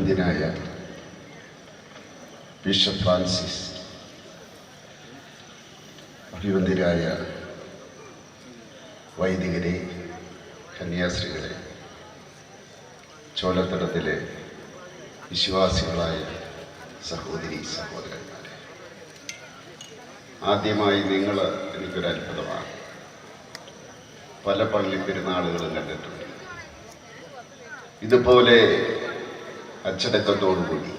അഭിവന്ദ്യനായ bishop Francis, അഭിവന്ദ്യരായ വൈദികരെ, കന്യാസ്ത്രീകളെ, ചോലത്തടത്തിലെ വിശ്വാസികളായ സഹോദരി സഹോദരന്മാരെ, ആദ്യമായി നിങ്ങൾ എനിക്കൊരു അത്ഭുതമാണ്. പല പള്ളി പെരുന്നാളുകളും കണ്ടിട്ടുണ്ട്. ഇതുപോലെ അച്ചടക്കത്തോടുകൂടി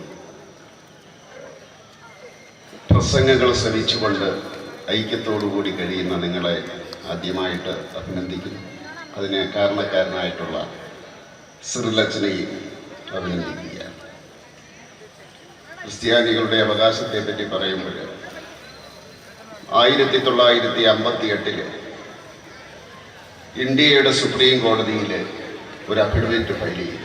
പ്രസംഗങ്ങൾ ശ്രവിച്ചുകൊണ്ട് ഐക്യത്തോടുകൂടി കഴിയുന്ന നിങ്ങളെ ആദ്യമായിട്ട് അഭിനന്ദിക്കുന്നു. അതിന് കാരണക്കാരനായിട്ടുള്ള സിറിലച്ചനെയും അഭിനന്ദിക്കുകയാണ്. ക്രിസ്ത്യാനികളുടെ അവകാശത്തെ പറ്റി പറയുമ്പോൾ 1958 ഇന്ത്യയുടെ സുപ്രീം കോടതിയിൽ ഒരു അഫിഡവിറ്റ് ഫയൽ ചെയ്തു.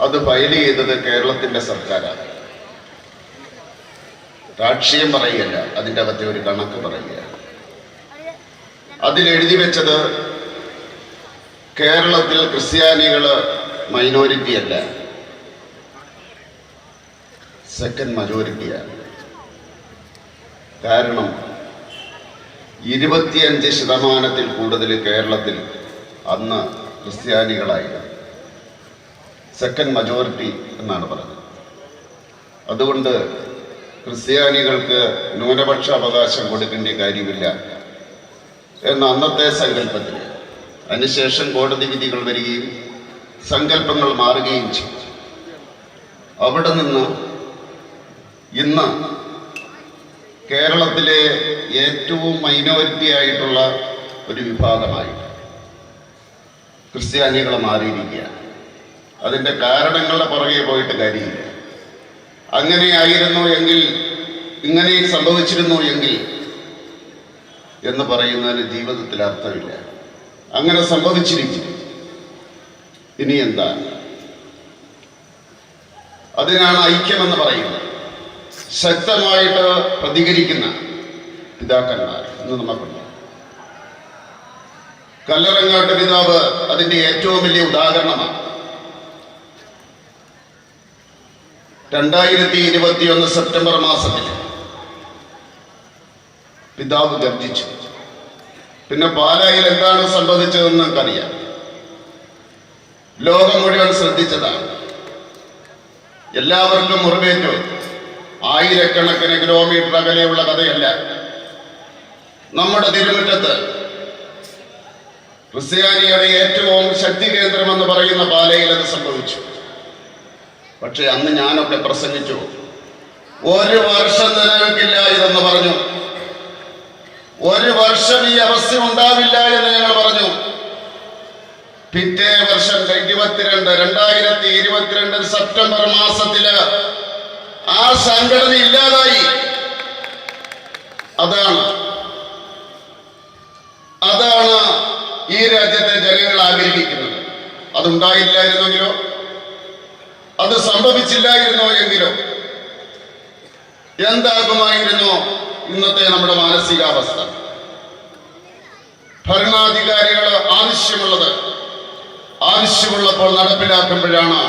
അത് ഫയൽ ചെയ്തത് കേരളത്തിൻ്റെ സർക്കാരാണ്. രാഷ്ട്രീയം പറയുകയല്ല, അതിൻ്റെ അകത്തെ ഒരു കണക്ക് പറയുകയാണ്. അതിലെഴുതി വെച്ചത് കേരളത്തിൽ ക്രിസ്ത്യാനികൾ മൈനോറിറ്റി അല്ല, സെക്കൻഡ് മജോറിറ്റിയാണ്. കാരണം 25% കൂടുതൽ കേരളത്തിൽ അന്ന് ക്രിസ്ത്യാനികളായിരുന്നു. സെക്കൻഡ് മജോറിറ്റി എന്നാണ് പറഞ്ഞത്. അതുകൊണ്ട് ക്രിസ്ത്യാനികൾക്ക് ന്യൂനപക്ഷ അവകാശം കൊടുക്കേണ്ട കാര്യമില്ല എന്ന അന്നത്തെ സങ്കല്പത്തിൽ, അതിനുശേഷം കോടതി വിധികൾ വരികയും സങ്കല്പങ്ങൾ മാറുകയും ചെയ്തു. അവിടെ നിന്ന് ഇന്ന് കേരളത്തിലെ ഏറ്റവും മൈനോറിറ്റി ആയിട്ടുള്ള ഒരു വിഭാഗമായി ക്രിസ്ത്യാനികൾ മാറിയിരിക്കുകയാണ്. അതിൻ്റെ കാരണങ്ങളുടെ പുറകെ പോയിട്ട് കാര്യമില്ല. അങ്ങനെയായിരുന്നു എങ്കിൽ, ഇങ്ങനെ സംഭവിച്ചിരുന്നു എങ്കിൽ എന്ന് പറയുന്നതിന് ജീവിതത്തിൽ അർത്ഥമില്ല. അങ്ങനെ സംഭവിച്ചിരിക്കും. ഇനി എന്താ? അതിനാണ് ഐക്യമെന്ന് പറയുന്നത്. ശക്തമായിട്ട് പ്രതികരിക്കുന്ന പിതാക്കന്മാർ ഇന്ന് നമുക്കുണ്ട്. കല്ലറങ്ങാട്ട് പിതാവ് അതിൻ്റെ ഏറ്റവും വലിയ ഉദാഹരണമാണ്. 2021 സെപ്റ്റംബർ മാസത്തിൽ പിതാവ് ഗർജിച്ചു. പിന്നെ പാലായിൽ എന്താണ് സംഭവിച്ചതെന്ന് നമുക്കറിയാം. ലോകം മുഴുവൻ ശ്രദ്ധിച്ചതാണ്. എല്ലാവർക്കും മുറിവേറ്റു. ആയിരക്കണക്കിന് കിലോമീറ്റർ അകലെയുള്ള കഥയല്ല. നമ്മുടെ തിരുമുറ്റത്ത് ക്രിസ്ത്യാനിയുടെ ഏറ്റവും ശക്തി കേന്ദ്രമെന്ന് പറയുന്ന പാലയിൽ അത് സംഭവിച്ചു. പക്ഷെ അന്ന് ഞാനൊക്കെ പ്രസംഗിച്ചു, 1 വർഷം നിലനിൽക്കില്ല ഇതെന്ന് പറഞ്ഞു. 1 വർഷം ഈ അവസ്ഥ ഉണ്ടാവില്ല എന്ന് ഞങ്ങൾ പറഞ്ഞു. പിറ്റേ വർഷം 2022 സെപ്റ്റംബർ മാസത്തില് ആ സംഘടന ഇല്ലാതായി. അതാണ് ഈ രാജ്യത്തെ ജനങ്ങൾ ആഗ്രഹിക്കുന്നത്. അതുണ്ടായില്ലായിരുന്നെങ്കിലോ, അത് സംഭവിച്ചില്ലായിരുന്നോ എങ്കിലോ എന്താകുമായിരുന്നോ ഇന്നത്തെ നമ്മുടെ മാനസികാവസ്ഥ? ഭരണാധികാരികൾ ആവശ്യമുള്ളപ്പോൾ നടപ്പിലാക്കുമ്പോഴാണ്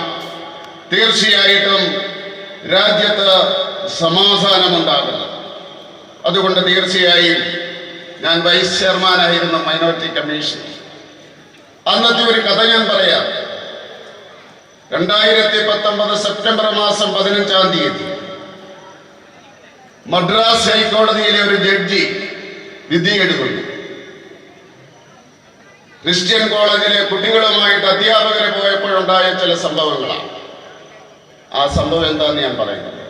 തീർച്ചയായിട്ടും രാജ്യത്ത് സമാധാനമുണ്ടാകുന്നത്. അതുകൊണ്ട് തീർച്ചയായും ഞാൻ വൈസ് ചെയർമാനായിരുന്ന മൈനോറിറ്റി കമ്മീഷൻ. അന്നത്തെ ഒരു കഥ ഞാൻ പറയാം. 2019 സെപ്റ്റംബർ മാസം 15 മദ്രാസ് ഹൈക്കോടതിയിലെ ഒരു ജഡ്ജി വിധി എഴുതുന്നു. ക്രിസ്ത്യൻ കോളേജിലെ കുട്ടികളുമായിട്ട് അധ്യാപകരെ പോയപ്പോഴുണ്ടായ ചില സംഭവങ്ങളാണ്. ആ സംഭവം എന്താന്ന് ഞാൻ പറയുന്നത്.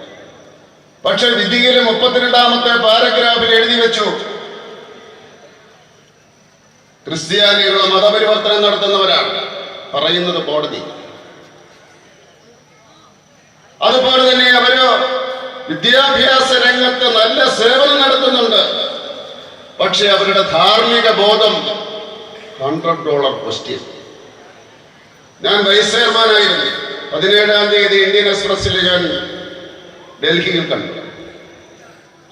പക്ഷെ വിധിയിലെ 32ാമത്തെ പാരഗ്രാഫിൽ എഴുതി വെച്ചു, ക്രിസ്ത്യാനികൾ മതപരിവർത്തനം നടത്തുന്നവരാണ് പറയുന്നത് കോടതി. അതുപോലെ തന്നെ അവര് വിദ്യാഭ്യാസ രംഗത്ത് നല്ല സേവനം നടത്തുന്നുണ്ട്. പക്ഷെ അവരുടെ ധാർമ്മിക ബോധം $100 ക്വസ്റ്റ്യൻ. ഞാൻ വൈസ് ചെയർമാനായിരുന്നു. 17-ാം തീയതി ഇന്ത്യൻ എക്സ്പ്രസിൽ ഞാൻ ഡൽഹിയിൽ കണ്ടു.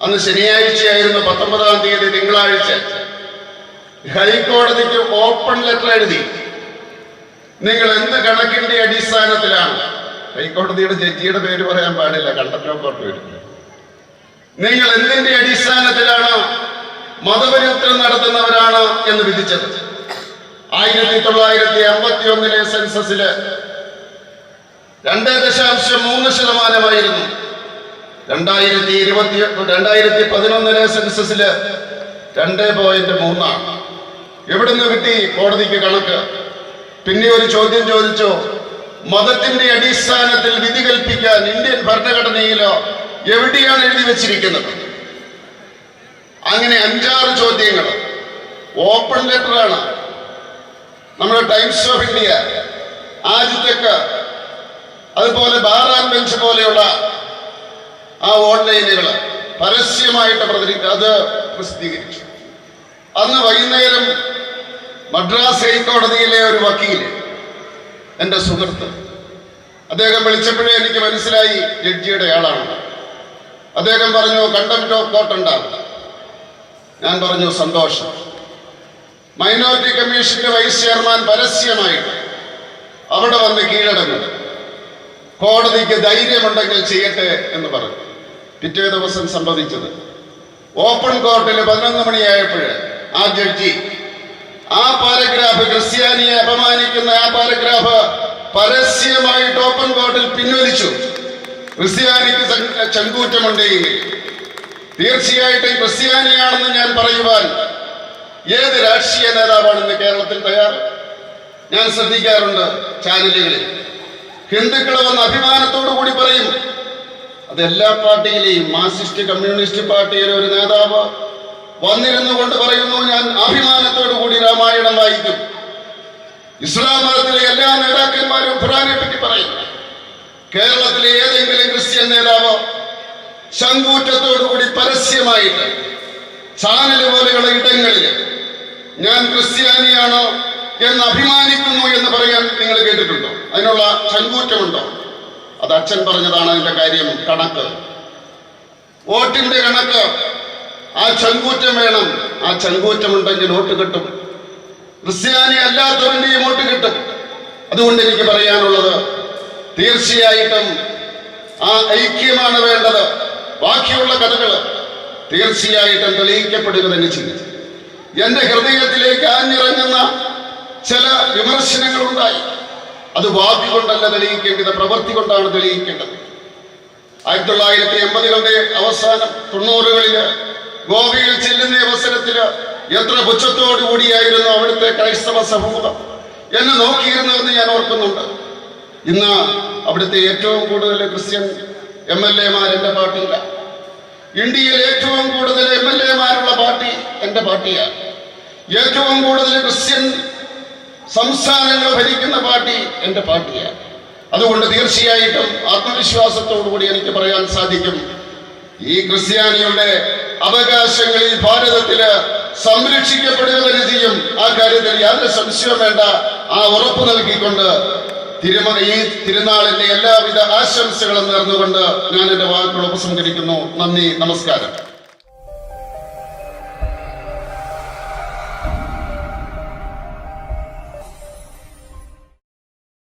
അന്ന് ശനിയാഴ്ചയായിരുന്നു. 19-ാം തീയതി തിങ്കളാഴ്ച ഹൈക്കോടതിക്ക് ഓപ്പൺ ലെറ്റർ എഴുതി നിങ്ങൾ എന്ത് കണക്കിന്റെ അടിസ്ഥാനത്തിലാണ്, ഹൈക്കോടതിയുടെ ജഡ്ജിയുടെ പേര് പറയാൻ പാടില്ല, കണ്ടന്റ് ഓഫ് കോർട്ട് വരും, നിങ്ങൾ എന്തിന്റെ അടിസ്ഥാനത്തിലാണ് മതപരിവർത്തനം നടത്തുന്നവരാണ് എന്ന് വിധിച്ചത്? 1951 സെൻസസില് 2.3%. 2011 സെൻസസില് 2.3. എവിടുന്ന് കിട്ടി കോടതിക്ക് കണക്ക്? പിന്നെ ഒരു ചോദ്യം ചോദിച്ചു, മതത്തിന്റെ അടിസ്ഥാനത്തിൽ വിധി കൽപ്പിക്കാൻ ഇന്ത്യൻ ഭരണഘടനയിലോ എവിടെയാണ് എഴുതി വെച്ചിരിക്കുന്നത്? അങ്ങനെ 5-6 ചോദ്യങ്ങൾ. ഓപ്പൺ ലെറ്ററാണ്. നമ്മുടെ ടൈംസ് ഓഫ് ഇന്ത്യ, ആദ്യത്തേക്ക്, അതുപോലെ ബാർ ആൻഡ് ബെഞ്ച് പോലെയുള്ള ആ ഓൺലൈനുകൾ പരസ്യമായിട്ട് അത് പ്രസിദ്ധീകരിച്ചു. അന്ന് വൈകുന്നേരം മദ്രാസ് ഹൈക്കോടതിയിലെ ഒരു വക്കീല്, എൻ്റെ സുഹൃത്ത്, അദ്ദേഹം വിളിച്ചപ്പോഴേ എനിക്ക് മനസ്സിലായി ജഡ്ജിയുടെ ആളാണ്. അദ്ദേഹം പറഞ്ഞു കണ്ടംപ്റ്റ് ഓഫ് കോർട്ട് ഉണ്ടാകും. ഞാൻ പറഞ്ഞു സന്തോഷം. മൈനോറിറ്റി കമ്മീഷന്റെ വൈസ് ചെയർമാൻ പരസ്യമായിട്ട് അവിടെ വന്ന് കീഴടങ്ങും, കോടതിക്ക് ധൈര്യമുണ്ടെങ്കിൽ ചെയ്യട്ടെ എന്ന് പറഞ്ഞു. പിറ്റേ ദിവസം സംഭവിച്ചത്, ഓപ്പൺ കോർട്ടിൽ 11 മണിയായപ്പോൾ ആ ജഡ്ജി ആ പാരഗ്രാഫ്, ക്രിസ്ത്യാനിയെ അപമാനിക്കുന്ന ആ പാരഗ്രാഫ് പരസ്യമായിട്ട് ഓപ്പൺ കോർട്ടിൽ പിൻവലിച്ചു. ക്രിസ്ത്യാനിക്ക് ചങ്കൂറ്റമുണ്ടെങ്കിൽ തീർച്ചയായിട്ടും ക്രിസ്ത്യാനിയാണെന്ന് ഞാൻ പറയുവാൻ ഏത് രാഷ്ട്രീയ നേതാവാണെന്ന് കേരളത്തിൽ തയ്യാർ? ഞാൻ ശ്രദ്ധിക്കാറുണ്ട് ചാനലുകളിൽ, ഹിന്ദുക്കൾ വന്ന് അഭിമാനത്തോടു കൂടി പറയും. അത് എല്ലാ പാർട്ടിയിലെയും, മാർക്സിസ്റ്റ് കമ്മ്യൂണിസ്റ്റ് പാർട്ടിയിലെ ഒരു നേതാവ് വന്നിരുന്നു കൊണ്ട് പറയുന്നു, ഞാൻ അഭിമാനത്തോടു കൂടി രാമായണം വായിക്കും. ഇസ്ലാം മതത്തിലെ എല്ലാ നേതാക്കന്മാരും ഖുർആനെ പറ്റി പറയും. കേരളത്തിലെ ഏതെങ്കിലും ക്രിസ്ത്യൻ നേതാവ് ചങ്കൂറ്റത്തോടുകൂടി പരസ്യമായിട്ട് ചാനല് പോലെയുള്ള ഇടങ്ങളിൽ ഞാൻ ക്രിസ്ത്യാനിയാണോ എന്ന് അഭിമാനിക്കുന്നു എന്ന് പറയാൻ നിങ്ങൾ കേട്ടിട്ടുണ്ടോ? അതിനുള്ള ചങ്കൂറ്റമുണ്ടോ? അത് അച്ഛൻ പറഞ്ഞതാണ് അതിന്റെ കാര്യം. കണക്ക്, വോട്ടിന്റെ കണക്ക്, ആ ചങ്കൂറ്റം വേണം. ആ ചങ്കൂറ്റമുണ്ടെങ്കിൽ വോട്ട് കിട്ടും. ക്രിസ്ത്യാനി അല്ലാത്തവന്റെയും വോട്ട് കിട്ടും. അതുകൊണ്ട് എനിക്ക് പറയാനുള്ളത്, തീർച്ചയായിട്ടും ആ ഐക്യമാണ് വേണ്ടത്. ബാക്കിയുള്ള കഥകൾ തീർച്ചയായിട്ടും തെളിയിക്കപ്പെടുക തന്നെ ചെയ്യും. എന്റെ ഹൃദയത്തിലേക്ക് ആഞ്ഞിറങ്ങുന്ന ചില വിമർശനങ്ങളുണ്ടായി. അത് വാക്ക് കൊണ്ടല്ല തെളിയിക്കേണ്ടത്, പ്രവൃത്തി കൊണ്ടാണ് തെളിയിക്കേണ്ടത്. 1980-കളുടെ അവസാനം 90-കളില് ഗോവയിൽ ചെല്ലുന്ന അവസരത്തില് എത്ര പുച്ഛത്തോടു കൂടിയായിരുന്നു അവിടുത്തെ ക്രൈസ്തവ സമൂഹം എന്നെ നോക്കിയിരുന്നതെന്ന് ഞാൻ ഓർക്കുന്നുണ്ട്. ഇന്ന് അവിടുത്തെ ഏറ്റവും കൂടുതൽ ക്രിസ്ത്യൻ MLA-മാർ എൻ്റെ പാർട്ടിയില്ല. ഇന്ത്യയിൽ ഏറ്റവും കൂടുതൽ MLA-മാരുള്ള പാർട്ടി എൻ്റെ പാർട്ടിയാണ്. ഏറ്റവും കൂടുതൽ ക്രിസ്ത്യൻ സംസ്ഥാനങ്ങൾ ഭരിക്കുന്ന പാർട്ടി എൻ്റെ പാർട്ടിയാണ്. അതുകൊണ്ട് തീർച്ചയായിട്ടും ആത്മവിശ്വാസത്തോടുകൂടി എനിക്ക് പറയാൻ സാധിക്കും, ഈ ക്രിസ്ത്യാനിയുടെ അവകാശങ്ങൾ ഈ ഭാരതത്തില് സംരക്ഷിക്കപ്പെടുക തന്നെ ചെയ്യും. ആ കാര്യത്തിൽ യാതൊരു സംശയവും വേണ്ട. ആ ഉറപ്പ് നൽകിക്കൊണ്ട് ഈ തിരുനാളിന്റെ എല്ലാവിധ ആശംസകളും നേർന്നുകൊണ്ട് ഞാൻ എൻ്റെ വാക്കുകൾ ഉപസംഹരിക്കുന്നു. നന്ദി, നമസ്കാരം.